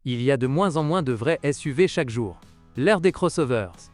Il y a de moins en moins de vrais SUV chaque jour. L'ère des crossovers.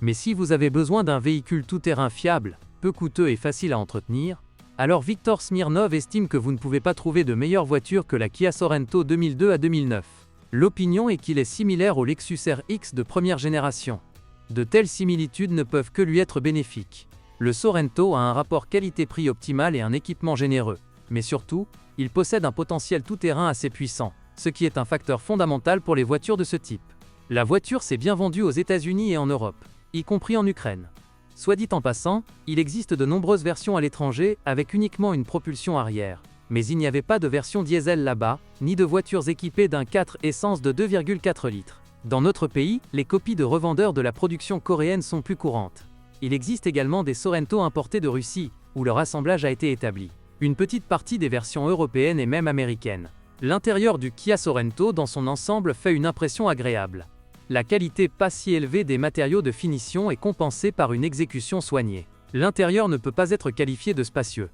Mais si vous avez besoin d'un véhicule tout-terrain fiable, peu coûteux et facile à entretenir, alors Victor Smirnov estime que vous ne pouvez pas trouver de meilleure voiture que la Kia Sorento 2002 à 2009. L'opinion est qu'il est similaire au Lexus RX de première génération. De telles similitudes ne peuvent que lui être bénéfiques. Le Sorento a un rapport qualité-prix optimal et un équipement généreux. Mais surtout, il possède un potentiel tout-terrain assez puissant, ce qui est un facteur fondamental pour les voitures de ce type. La voiture s'est bien vendue aux États-Unis et en Europe, y compris en Ukraine. Soit dit en passant, il existe de nombreuses versions à l'étranger avec uniquement une propulsion arrière. Mais il n'y avait pas de version diesel là-bas, ni de voitures équipées d'un 4 essence de 2,4 litres. Dans notre pays, les copies de revendeurs de la production coréenne sont plus courantes. Il existe également des Sorento importés de Russie, où leur assemblage a été établi. Une petite partie des versions européennes et même américaines. L'intérieur du Kia Sorento dans son ensemble fait une impression agréable. La qualité pas si élevée des matériaux de finition est compensée par une exécution soignée. L'intérieur ne peut pas être qualifié de spacieux.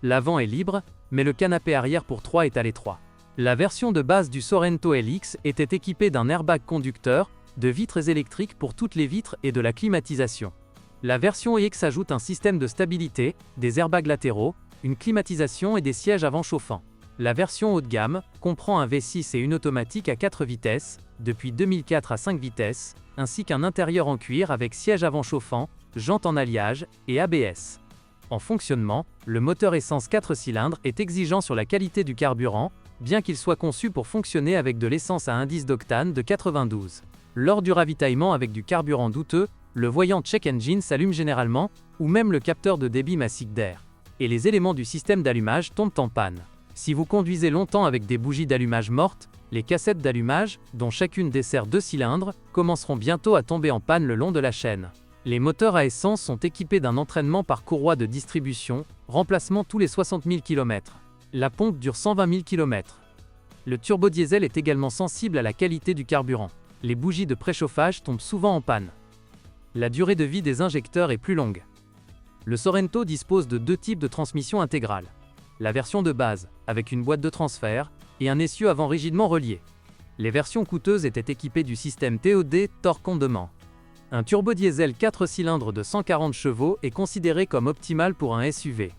L'avant est libre, mais le canapé arrière pour 3 est à l'étroit. La version de base du Sorento LX était équipée d'un airbag conducteur, de vitres électriques pour toutes les vitres et de la climatisation. La version X ajoute un système de stabilité, des airbags latéraux, une climatisation et des sièges avant chauffants. La version haut de gamme comprend un V6 et une automatique à 4 vitesses, depuis 2004 à 5 vitesses, ainsi qu'un intérieur en cuir avec siège avant chauffant, jantes en alliage et ABS. En fonctionnement, le moteur essence 4 cylindres est exigeant sur la qualité du carburant, bien qu'il soit conçu pour fonctionner avec de l'essence à indice d'octane de 92. Lors du ravitaillement avec du carburant douteux, le voyant check engine s'allume généralement, ou même le capteur de débit massique d'air. Et les éléments du système d'allumage tombent en panne. Si vous conduisez longtemps avec des bougies d'allumage mortes, les cassettes d'allumage, dont chacune dessert 2 cylindres, commenceront bientôt à tomber en panne le long de la chaîne. Les moteurs à essence sont équipés d'un entraînement par courroie de distribution, remplacement tous les 60 000 km. La pompe dure 120 000 km. Le turbodiesel est également sensible à la qualité du carburant. Les bougies de préchauffage tombent souvent en panne. La durée de vie des injecteurs est plus longue. Le Sorento dispose de 2 types de transmission intégrale. La version de base, avec une boîte de transfert, et un essieu avant rigidement relié. Les versions coûteuses étaient équipées du système TOD torque ondement. Un turbodiesel 4 cylindres de 140 chevaux est considéré comme optimal pour un SUV.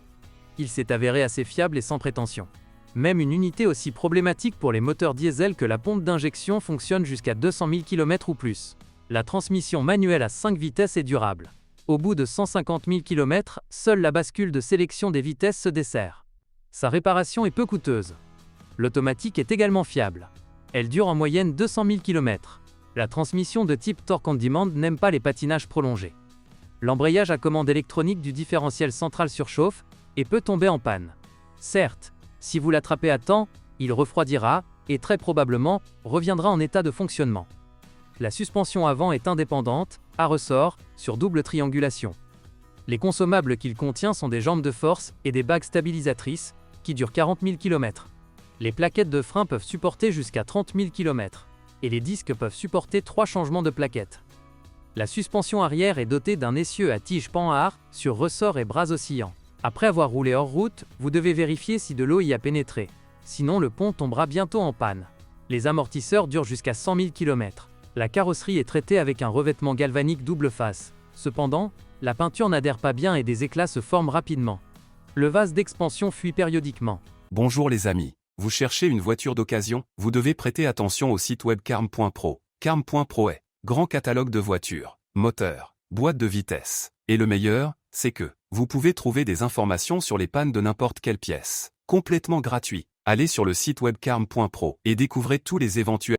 Il s'est avéré assez fiable et sans prétention. Même une unité aussi problématique pour les moteurs diesel que la pompe d'injection fonctionne jusqu'à 200 000 km ou plus. La transmission manuelle à 5 vitesses est durable. Au bout de 150 000 km, seule la bascule de sélection des vitesses se dessert. Sa réparation est peu coûteuse. L'automatique est également fiable. Elle dure en moyenne 200 000 km. La transmission de type torque on demand n'aime pas les patinages prolongés. L'embrayage à commande électronique du différentiel central surchauffe et peut tomber en panne. Certes, si vous l'attrapez à temps, il refroidira et très probablement reviendra en état de fonctionnement. La suspension avant est indépendante, à ressort, sur double triangulation. Les consommables qu'il contient sont des jambes de force et des bagues stabilisatrices, qui durent 40 000 km. Les plaquettes de frein peuvent supporter jusqu'à 30 000 km, et les disques peuvent supporter 3 changements de plaquettes. La suspension arrière est dotée d'un essieu à tige panhard, sur ressort et bras oscillants. Après avoir roulé hors route, vous devez vérifier si de l'eau y a pénétré. Sinon le pont tombera bientôt en panne. Les amortisseurs durent jusqu'à 100 000 km. La carrosserie est traitée avec un revêtement galvanique double face. Cependant, la peinture n'adhère pas bien et des éclats se forment rapidement. Le vase d'expansion fuit périodiquement. Bonjour les amis. Vous cherchez une voiture d'occasion? Vous devez prêter attention au site web carm.pro. Carm.pro est grand catalogue de voitures, moteurs, boîtes de vitesse. Et le meilleur, c'est que vous pouvez trouver des informations sur les pannes de n'importe quelle pièce. Complètement gratuit. Allez sur le site web carm.pro et découvrez tous les éventuels